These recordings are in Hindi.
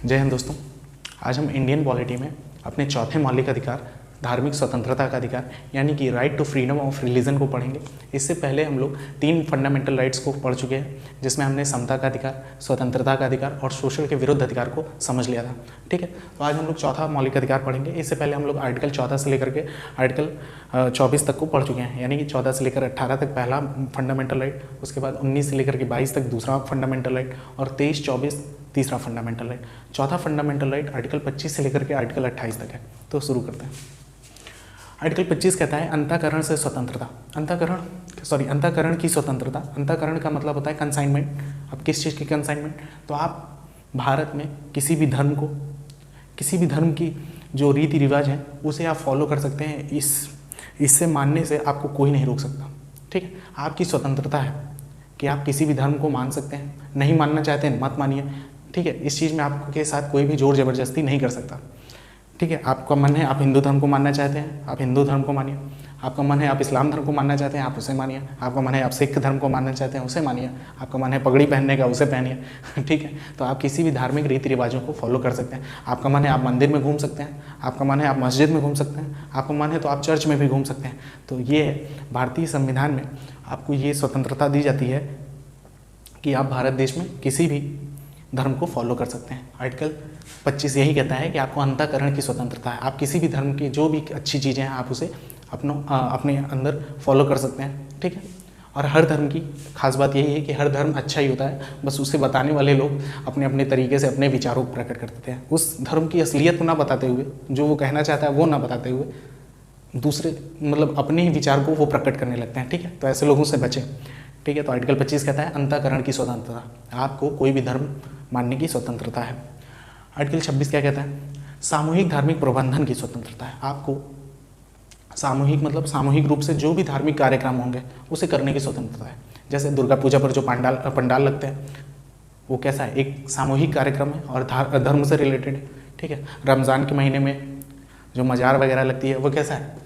जय हिंद दोस्तों। आज हम इंडियन पॉलिटी में अपने चौथे मौलिक अधिकार धार्मिक स्वतंत्रता का अधिकार यानी कि right to freedom of religion को पढ़ेंगे। इससे पहले हम लोग 3 फंडामेंटल राइट्स को पढ़ चुके हैं, जिसमें हमने समता का अधिकार, स्वतंत्रता का अधिकार और शोषण के विरुद्ध अधिकार को समझ लिया था। ठीक है, तो आज हम लोग चौथा मौलिक अधिकार पढ़ेंगे। इससे पहले हम लोग आर्टिकल 14 से लेकर के आर्टिकल 24 तक को पढ़ चुके हैं, यानी कि 14 से लेकर 18 तक पहला फंडामेंटल राइट, उसके बाद 19 से लेकर के 22 तक दूसरा फंडामेंटल राइट और 23-24 तीसरा फंडामेंटल राइट। चौथा फंडामेंटल राइट आर्टिकल 25 से लेकर के आर्टिकल 28 तक है। तो शुरू करते हैं। आर्टिकल 25 कहता है अंतःकरण से स्वतंत्रता। अंतःकरण की स्वतंत्रता। अंतःकरण का मतलब होता है कंसाइनमेंट। अब किस चीज़ की कंसाइनमेंट? तो आप भारत में किसी भी धर्म की जो रीति रिवाज हैं उसे आप फॉलो कर सकते हैं। इससे मानने से आपको कोई नहीं रोक सकता। ठीक है, आपकी स्वतंत्रता है कि आप किसी भी धर्म को मान सकते हैं। नहीं मानना चाहते हैं मत मानिए। ठीक है, इस चीज़ में आपके साथ कोई भी जोर ज़बरदस्ती नहीं कर सकता। ठीक है, आपका मन है आप हिंदू धर्म को मानना चाहते हैं, आप हिंदू धर्म को मानिए। आपका मन है आप इस्लाम धर्म को मानना चाहते हैं, आप उसे मानिए। आपका मन है आप सिख धर्म को मानना चाहते हैं, उसे मानिए। आपका मन है पगड़ी पहनने का, उसे पहनिए। ठीक है, तो आप किसी भी धार्मिक रीति रिवाजों को फॉलो कर सकते हैं। आपका मन है आप मंदिर में घूम सकते हैं, आपका मन है आप मस्जिद में घूम सकते हैं, आपका मन है तो आप चर्च में भी घूम सकते हैं। तो ये भारतीय संविधान में आपको ये स्वतंत्रता दी जाती है कि आप भारत देश में किसी भी धर्म को फॉलो कर सकते हैं। आर्टिकल 25 यही कहता है कि आपको अंतःकरण की स्वतंत्रता है। आप किसी भी धर्म की जो भी अच्छी चीज़ें हैं आप उसे अपने अंदर फॉलो कर सकते हैं। ठीक है, और हर धर्म की खास बात यही है कि हर धर्म अच्छा ही होता है, बस उसे बताने वाले लोग अपने अपने तरीके से अपने विचारों को प्रकट करते हैं। उस धर्म की असलियत को ना बताते हुए, जो वो कहना चाहता है वो ना बताते हुए, दूसरे अपने ही विचार को वो प्रकट करने लगते हैं। ठीक है, तो ऐसे लोगों से बचें। ठीक है, तो आर्टिकल 25 कहता है अंतःकरण की स्वतंत्रता, आपको कोई भी धर्म मानने की स्वतंत्रता है। आर्टिकल 26 क्या कहता है? सामूहिक धार्मिक प्रबंधन की स्वतंत्रता है। आपको सामूहिक रूप से जो भी धार्मिक कार्यक्रम होंगे उसे करने की स्वतंत्रता है। जैसे दुर्गा पूजा पर जो पंडाल लगते हैं वो कैसा है? एक सामूहिक कार्यक्रम है और धर्म से रिलेटेड है। ठीक है, रमज़ान के महीने में जो मजार वगैरह लगती है वो कैसा है?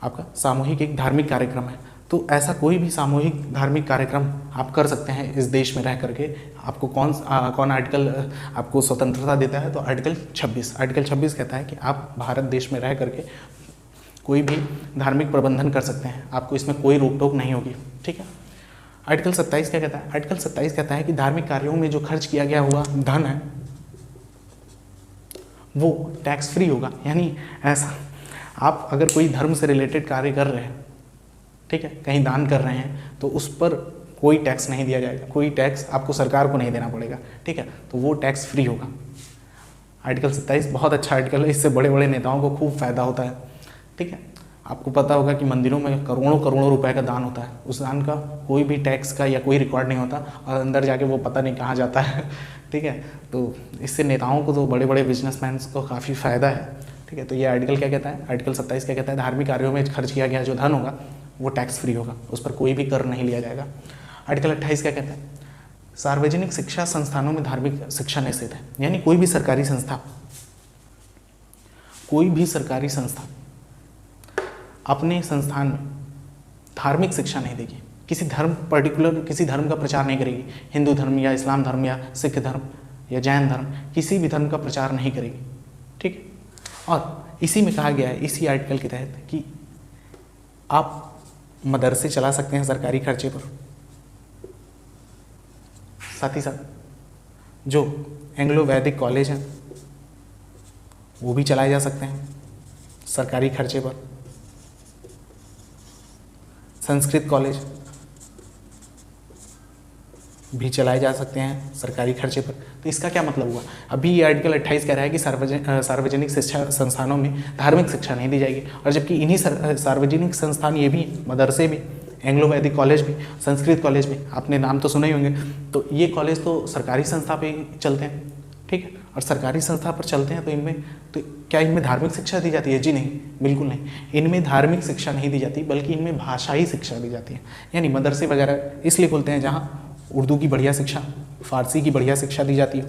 आपका सामूहिक एक धार्मिक कार्यक्रम है। तो ऐसा कोई भी सामूहिक धार्मिक कार्यक्रम आप कर सकते हैं इस देश में रह करके। आपको कौन आर्टिकल आपको स्वतंत्रता देता है? तो आर्टिकल 26। आर्टिकल 26 कहता है कि आप भारत देश में रह करके कोई भी धार्मिक प्रबंधन कर सकते हैं, आपको इसमें कोई रोक टोक नहीं होगी। ठीक है, आर्टिकल 27 क्या कहता है? आर्टिकल 27 कहता है कि धार्मिक कार्यों में जो खर्च किया गया हुआ धन है वो टैक्स फ्री होगा। यानी ऐसा आप अगर कोई धर्म से रिलेटेड कार्य कर रहे हैं, ठीक है, कहीं दान कर रहे हैं, तो उस पर कोई टैक्स नहीं दिया जाएगा, कोई टैक्स आपको सरकार को नहीं देना पड़ेगा। ठीक है, तो वो टैक्स फ्री होगा। आर्टिकल 27 बहुत अच्छा आर्टिकल है, इससे बड़े बड़े नेताओं को खूब फायदा होता है। ठीक है, आपको पता होगा कि मंदिरों में करोड़ों रुपए का दान होता है, उस दान का कोई भी टैक्स का या कोई रिकॉर्ड नहीं होता और अंदर जाके वो पता नहीं कहाँ जाता है। ठीक है, तो इससे नेताओं को, तो बड़े बड़े बिजनेसमैन को काफ़ी फ़ायदा है। ठीक है, तो ये आर्टिकल क्या कहता है? आर्टिकल 27 क्या कहता है? धार्मिक कार्यों में खर्च किया गया जो धन होगा वो टैक्स फ्री होगा, उस पर कोई भी कर नहीं लिया जाएगा। आर्टिकल 28 क्या कहता है? सार्वजनिक शिक्षा संस्थानों में धार्मिक शिक्षा निषेध है। यानी कोई भी सरकारी संस्था अपने संस्थान में धार्मिक शिक्षा नहीं देगी, किसी धर्म का प्रचार नहीं करेगी। हिंदू धर्म या इस्लाम धर्म या सिख धर्म या जैन धर्म, किसी भी धर्म का प्रचार नहीं करेगी। ठीक है, और इसी में कहा गया है, इसी आर्टिकल के तहत, कि आप मदरसे चला सकते हैं सरकारी खर्चे पर। साथ ही साथ जो एंग्लो वैदिक कॉलेज हैं वो भी चलाए जा सकते हैं सरकारी खर्चे पर। संस्कृत कॉलेज भी चलाए जा सकते हैं सरकारी खर्चे पर। तो इसका क्या मतलब हुआ? अभी ये आर्टिकल 28 कह रहा है कि सार्वजनिक शिक्षा संस्थानों में धार्मिक शिक्षा नहीं दी जाएगी, और जबकि इन्हीं सार्वजनिक संस्थान ये भी, मदरसे भी, एंग्लो वैदिक कॉलेज भी, संस्कृत कॉलेज भी, आपने नाम तो सुने ही होंगे। तो ये कॉलेज तो सरकारी संस्था पे चलते हैं। ठीक है, और सरकारी संस्था पर चलते हैं तो क्या इनमें धार्मिक शिक्षा दी जाती है? जी नहीं, बिल्कुल नहीं। इनमें धार्मिक शिक्षा नहीं दी जाती, बल्कि इनमें भाषाई शिक्षा दी जाती है। यानी मदरसे वगैरह इसलिए खोलते हैं जहाँ उर्दू की बढ़िया शिक्षा, फारसी की बढ़िया शिक्षा दी जाती है।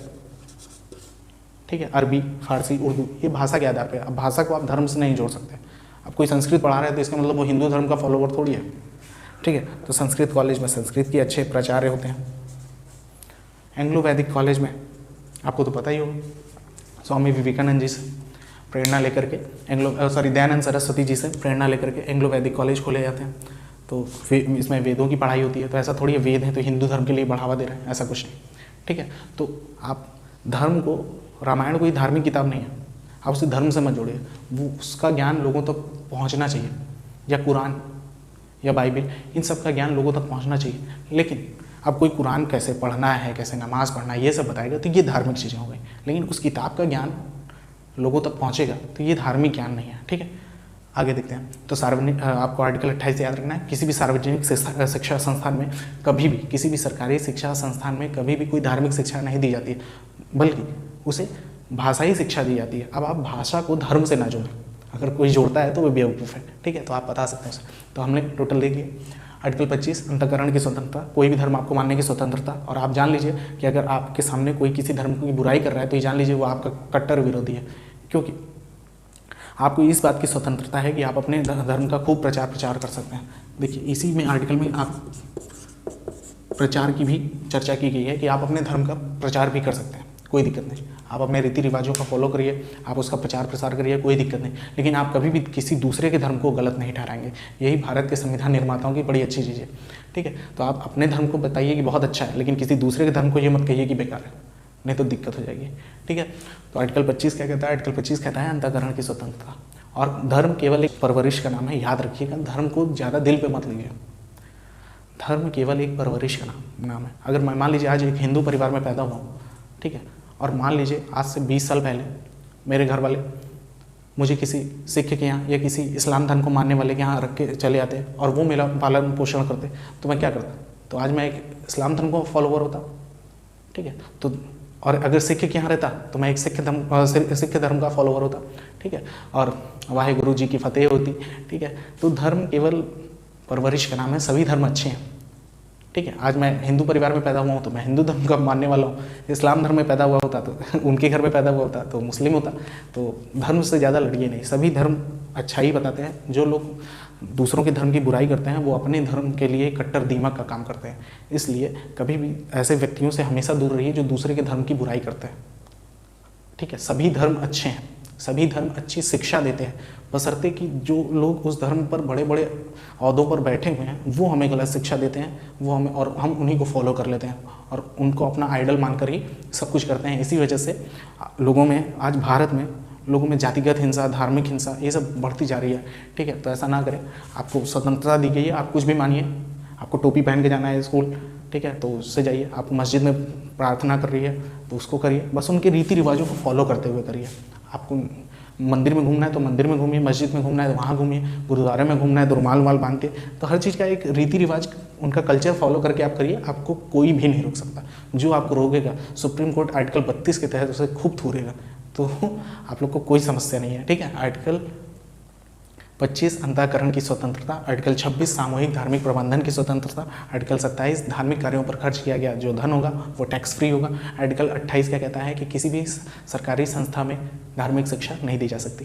ठीक है, अरबी, फारसी, उर्दू, ये भाषा के आधार पर। अब भाषा को आप धर्म से नहीं जोड़ सकते। अब कोई संस्कृत पढ़ा रहा है तो इसका मतलब वो हिंदू धर्म का फॉलोवर थोड़ी है। ठीक है, तो संस्कृत कॉलेज में संस्कृत के अच्छे प्राचार्य होते हैं। एंग्लो वैदिक कॉलेज में आपको तो पता ही होगा। स्वामी विवेकानंद जी से प्रेरणा लेकर के दयानंद सरस्वती जी से प्रेरणा लेकर के एंग्लो वैदिक कॉलेज खोले जाते हैं। तो इसमें वेदों की पढ़ाई होती है। तो ऐसा थोड़ी वेद है तो हिंदू धर्म के लिए बढ़ावा दे रहे हैं, ऐसा कुछ नहीं, ठीक है। तो आप धर्म को, रामायण कोई धार्मिक किताब नहीं है, आप उसे धर्म से मत जोड़िए, वो उसका ज्ञान लोगों तक पहुंचना चाहिए, या कुरान या बाइबिल, इन सब का ज्ञान लोगों तक पहुंचना चाहिए। लेकिन अब कोई कुरान कैसे पढ़ना है, कैसे नमाज़ पढ़ना है, ये सब बताएगा तो ये धार्मिक चीज़ें हो गई। लेकिन उस किताब का ज्ञान लोगों तक पहुंचेगा तो ये धार्मिक ज्ञान नहीं है, ठीक है। आगे देखते हैं। तो सार्वजनिक, आपको आर्टिकल 28 याद रखना है, किसी भी सार्वजनिक शिक्षा संस्थान में कभी भी, किसी भी सरकारी शिक्षा संस्थान में कभी भी कोई धार्मिक शिक्षा नहीं दी जाती है, बल्कि उसे भाषाई शिक्षा दी जाती है। अब आप भाषा को धर्म से ना जोड़ें, अगर कोई जोड़ता है तो वो बेवकूफ़ है, ठीक है। तो आप बता सकते हैं उसे। तो हमने टोटल देख लिया। आर्टिकल 25 अंतःकरण की स्वतंत्रता, कोई भी धर्म आपको मानने की स्वतंत्रता। और आप जान लीजिए कि अगर आपके सामने कोई किसी धर्म की बुराई कर रहा है तो ये जान लीजिए वो आपका कट्टर विरोधी है, क्योंकि आपको इस बात की स्वतंत्रता है कि आप अपने धर्म का खूब प्रचार कर सकते हैं। देखिए इसी में आर्टिकल में आप प्रचार की भी चर्चा की गई है कि आप अपने धर्म का प्रचार भी कर सकते हैं, कोई दिक्कत नहीं। आप अपने रीति रिवाजों का फॉलो करिए, आप उसका प्रचार प्रसार करिए, कोई दिक्कत नहीं। लेकिन आप कभी भी किसी दूसरे के धर्म को गलत नहीं ठहराएंगे। यही भारत के संविधान निर्माताओं की बड़ी अच्छी चीज़ है, ठीक है। तो आप अपने धर्म को बताइए कि बहुत अच्छा है, लेकिन किसी दूसरे के धर्म को ये मत कहिए कि बेकार है, नहीं तो दिक्कत हो जाएगी, ठीक है। तो आर्टिकल 25 क्या कहता है? आर्टिकल 25 कहता है अंतःकरण की स्वतंत्रता। और धर्म केवल एक परवरिश का नाम है, याद रखिएगा, धर्म को ज़्यादा दिल पे मत लीजिए। धर्म केवल एक परवरिश का नाम है। अगर मैं मान लीजिए आज एक हिंदू परिवार में पैदा हुआ हूँ, ठीक है, और मान लीजिए आज से 20 साल पहले मेरे घर वाले मुझे किसी सिख के यहाँ या किसी इस्लाम धर्म को मानने वाले के यहाँ रख के चले आते और वो मेरा पालन पोषण करते, तो मैं क्या करता? तो आज मैं एक इस्लाम धर्म को फॉलोवर होता, ठीक है। तो और अगर सिख के यहाँ रहता तो मैं एक सिख धर्म का फॉलोवर होता, ठीक है। और वाहे गुरु जी की फतेह होती, ठीक है। तो धर्म केवल परवरिश का नाम है, सभी धर्म अच्छे हैं, ठीक है। आज मैं हिंदू परिवार में पैदा हुआ हूँ तो मैं हिंदू धर्म का मानने वाला हूँ। इस्लाम धर्म में पैदा हुआ होता तो उनके घर में पैदा हुआ होता तो मुस्लिम होता। तो धर्म से ज़्यादा लड़िए नहीं, सभी धर्म अच्छा ही बताते हैं। जो लोग दूसरों के धर्म की बुराई करते हैं वो अपने धर्म के लिए कट्टर दीमक का काम करते हैं। इसलिए कभी भी ऐसे व्यक्तियों से हमेशा दूर रहिए जो दूसरे के धर्म की बुराई करते हैं, ठीक है। सभी धर्म अच्छे हैं, सभी धर्म अच्छी शिक्षा देते हैं, बशर्ते कि जो लोग उस धर्म पर बड़े बड़े ओहदों पर बैठे हुए हैं वो हमें गलत शिक्षा देते हैं, वो हमें, और हम उन्हीं को फॉलो कर लेते हैं और उनको अपना आइडल मानकर ही सब कुछ करते हैं। इसी वजह से लोगों में, आज भारत में लोगों में जातिगत हिंसा, धार्मिक हिंसा, ये सब बढ़ती जा रही है, ठीक है। तो ऐसा ना करें। आपको स्वतंत्रता दी गई है, आप कुछ भी मानिए। आपको टोपी पहन के जाना है स्कूल, ठीक है, तो उससे जाइए। आप मस्जिद में प्रार्थना कर रही है तो उसको करिए, बस उनके रीति रिवाजों को फॉलो करते हुए करिए। आपको मंदिर में घूमना है तो मंदिर में घूमिए, मस्जिद में घूमना है तो वहाँ घूमिए, गुरुद्वारे में घूमना है तो रुमाल वाल बांधते। तो हर चीज़ का एक रीति रिवाज, उनका कल्चर फॉलो करके आप करिए, आपको कोई भी नहीं रोक सकता। जो आपको रोकेगा सुप्रीम कोर्ट आर्टिकल 32 के तहत उसे खूब थूरेगा, तो आप लोग को कोई समस्या नहीं है, ठीक है। आर्टिकल 25 अंतःकरण की स्वतंत्रता, आर्टिकल 26 सामूहिक धार्मिक प्रबंधन की स्वतंत्रता, आर्टिकल 27 धार्मिक कार्यों पर खर्च किया गया जो धन होगा वो टैक्स फ्री होगा। आर्टिकल 28 क्या कहता है कि किसी भी सरकारी संस्था में धार्मिक शिक्षा नहीं दी जा सकती,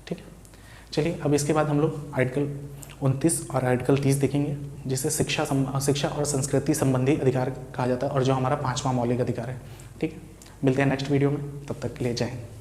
ठीक है। चलिए अब इसके बाद हम लोग आर्टिकल 29 और आर्टिकल 30 देखेंगे, जिसे शिक्षा और संस्कृति संबंधी अधिकार कहा जाता है और जो हमारा 5वां मौलिक अधिकार है, ठीक है। मिलते हैं नेक्स्ट वीडियो में, तब तक के लिए जय हिंद।